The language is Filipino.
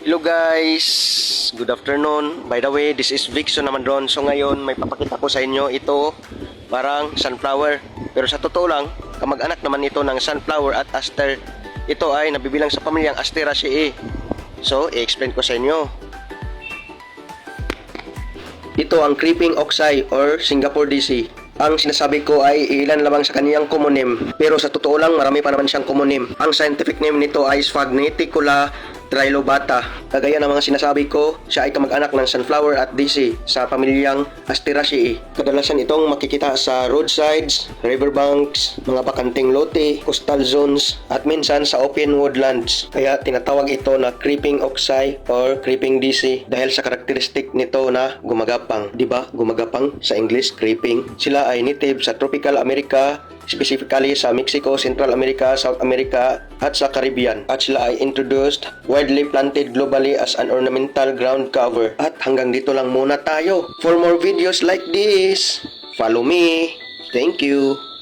Hello guys, good afternoon. By the way, this is Vixo naman doon. So ngayon may papakita ko sa inyo ito, parang sunflower. Pero sa totoo lang, kamag-anak naman ito ng sunflower at aster. Ito ay nabibilang sa pamilyang Asteraceae. So i-explain ko sa inyo. Ito ang creeping oxeye or Singapore DC. Ang sinasabi ko ay ilan lamang sa kaniyang common name, pero sa totoo lang marami pa naman siyang common name. Ang scientific name nito ay Sphagneticula trilobata. Kagaya ng mga sinasabi ko, siya ay kamag-anak ng sunflower at daisy sa pamilyang Asteraceae. Kadalasan itong makikita sa roadsides, riverbanks, mga bakanting lote, coastal zones, at minsan sa open woodlands. Kaya tinatawag ito na creeping oxeye or creeping daisy dahil sa karakteristik nito na gumagapang. Diba? Gumagapang sa English, creeping. Sila ay native sa tropical America, specifically sa Mexico, Central America, South America, at sa Caribbean. At sila ay introduced, widely planted globally as an ornamental ground cover. At hanggang dito lang muna tayo. For more videos like this, follow me. Thank you.